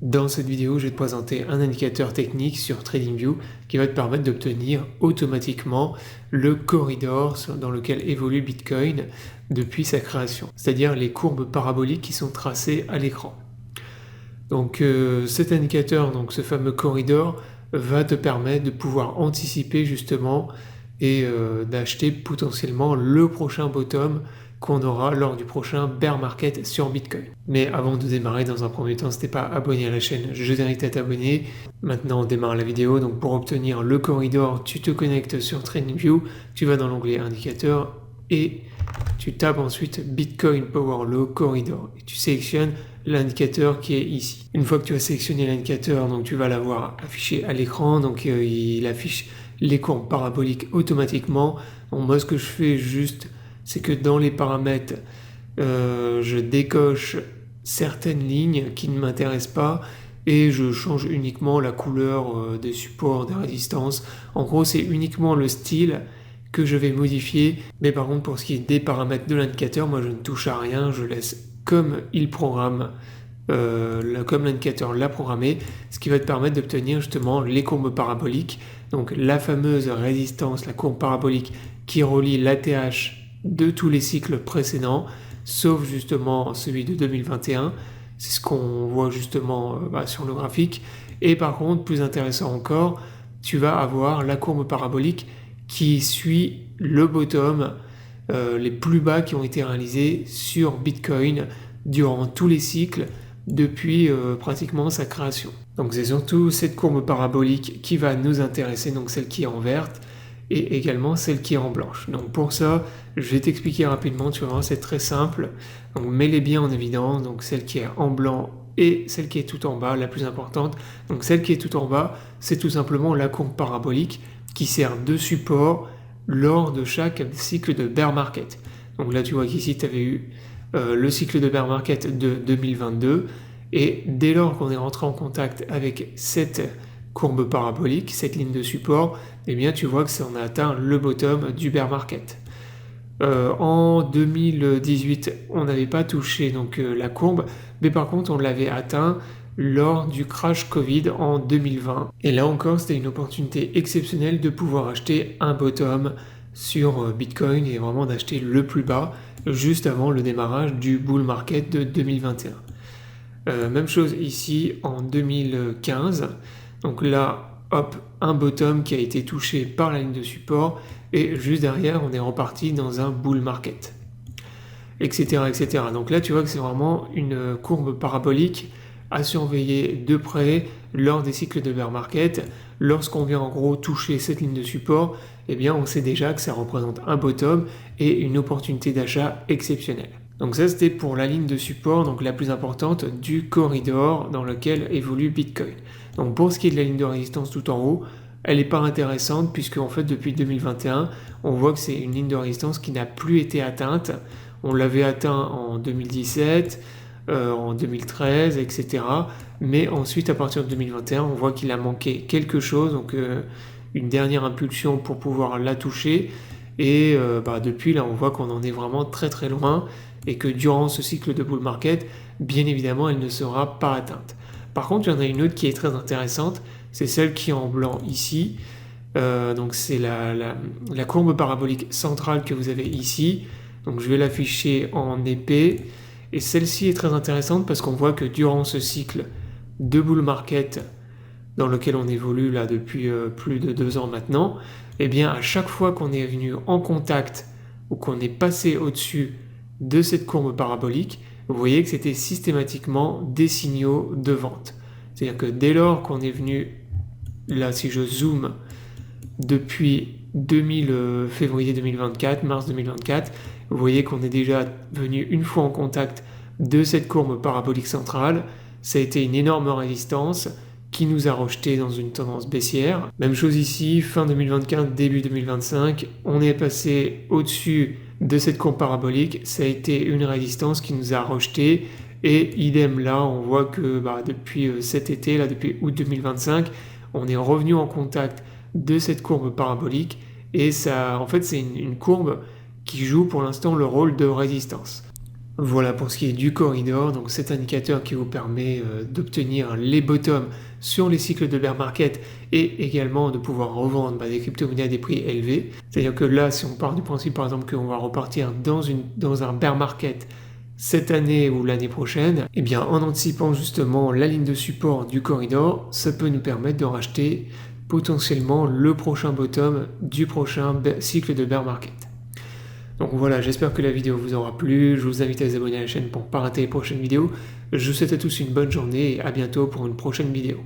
Dans cette vidéo, je vais te présenter un indicateur technique sur TradingView qui va te permettre d'obtenir automatiquement le corridor dans lequel évolue Bitcoin depuis sa création, c'est-à-dire les courbes paraboliques qui sont tracées à l'écran. Donc cet indicateur, donc ce fameux corridor, va te permettre de pouvoir anticiper justement et d'acheter potentiellement le prochain bottom qu'on aura lors du prochain bear market sur Bitcoin. Mais avant de démarrer, dans un premier temps, si t'es pas abonné à la chaîne, je t'invite à t'abonner. Maintenant, on démarre la vidéo. Donc pour obtenir le corridor, tu te connectes sur TradingView, tu vas dans l'onglet indicateur et tu tapes ensuite Bitcoin Power Law Corridor et tu sélectionnes l'indicateur qui est ici. Une fois que tu as sélectionné l'indicateur, donc tu vas l'avoir affiché à l'écran, donc il affiche les courbes paraboliques automatiquement. Donc moi, ce que je fais juste, c'est que dans les paramètres, je décoche certaines lignes qui ne m'intéressent pas et je change uniquement la couleur des supports, des résistances. En gros, c'est uniquement le style que je vais modifier, mais par contre pour ce qui est des paramètres de l'indicateur, moi je ne touche à rien, je laisse comme il programme, comme l'indicateur l'a programmé, ce qui va te permettre d'obtenir justement les courbes paraboliques, donc la fameuse résistance, la courbe parabolique qui relie l'ATH de tous les cycles précédents, sauf justement celui de 2021, c'est ce qu'on voit justement sur le graphique, et par contre plus intéressant encore, tu vas avoir la courbe parabolique qui suit le bottom, les plus bas qui ont été réalisés sur Bitcoin durant tous les cycles depuis pratiquement sa création. Donc c'est surtout cette courbe parabolique qui va nous intéresser, donc celle qui est en verte et également celle qui est en blanche. Donc pour ça, je vais t'expliquer rapidement, tu vas voir, c'est très simple. Donc mets-les bien en évidence, donc celle qui est en blanc et celle qui est tout en bas, la plus importante. Donc celle qui est tout en bas, c'est tout simplement la courbe parabolique qui sert de support lors de chaque cycle de bear market. Donc là tu vois qu'ici tu avais eu le cycle de bear market de 2022 et dès lors qu'on est rentré en contact avec cette courbe parabolique, cette ligne de support, eh bien tu vois que ça en a atteint le bottom du bear market. En 2018, on n'avait pas touché donc la courbe, mais par contre on l'avait atteint lors du crash Covid en 2020. Et là encore, c'était une opportunité exceptionnelle de pouvoir acheter un bottom sur Bitcoin et vraiment d'acheter le plus bas juste avant le démarrage du bull market de 2021. Même chose ici en 2015. Donc là, hop, un bottom qui a été touché par la ligne de support et juste derrière, on est reparti dans un bull market, etc., etc. Donc là, tu vois que c'est vraiment une courbe parabolique à surveiller de près lors des cycles de bear market. Lorsqu'on vient en gros toucher cette ligne de support, eh bien on sait déjà que ça représente un bottom et une opportunité d'achat exceptionnelle. Donc ça c'était pour la ligne de support, donc la plus importante du corridor dans lequel évolue Bitcoin. Donc pour ce qui est de la ligne de résistance tout en haut, elle n'est pas intéressante puisque en fait depuis 2021, on voit que c'est une ligne de résistance qui n'a plus été atteinte. On l'avait atteint en 2017, en 2013, etc. Mais ensuite, à partir de 2021, on voit qu'il a manqué quelque chose, donc une dernière impulsion pour pouvoir la toucher. Et depuis, là, on voit qu'on en est vraiment très très loin et que durant ce cycle de bull market, bien évidemment, elle ne sera pas atteinte. Par contre, il y en a une autre qui est très intéressante, c'est celle qui est en blanc ici. Donc c'est la courbe parabolique centrale que vous avez ici. Donc je vais l'afficher en épais. Et celle-ci est très intéressante parce qu'on voit que durant ce cycle de bull market dans lequel on évolue là depuis plus de 2 ans maintenant, eh bien à chaque fois qu'on est venu en contact ou qu'on est passé au-dessus de cette courbe parabolique, vous voyez que c'était systématiquement des signaux de vente. C'est-à-dire que dès lors qu'on est venu, là si je zoome, depuis février 2024, mars 2024, vous voyez qu'on est déjà venu une fois en contact de cette courbe parabolique centrale. Ça a été une énorme résistance qui nous a rejeté dans une tendance baissière. Même chose ici, fin 2024, début 2025, on est passé au-dessus de cette courbe parabolique. Ça a été une résistance qui nous a rejeté. Et idem là, on voit que depuis cet été, là, depuis août 2025, on est revenu en contact de cette courbe parabolique. Et ça, en fait, c'est une courbe qui joue pour l'instant le rôle de résistance. Voilà pour ce qui est du corridor, donc cet indicateur qui vous permet d'obtenir les bottoms sur les cycles de bear market et également de pouvoir revendre des crypto-monnaies à des prix élevés. C'est-à-dire que là, si on part du principe par exemple qu'on va repartir dans un bear market cette année ou l'année prochaine, eh bien en anticipant justement la ligne de support du corridor, ça peut nous permettre de racheter potentiellement le prochain bottom du prochain cycle de bear market. Donc voilà, j'espère que la vidéo vous aura plu, je vous invite à vous abonner à la chaîne pour ne pas rater les prochaines vidéos. Je vous souhaite à tous une bonne journée et à bientôt pour une prochaine vidéo.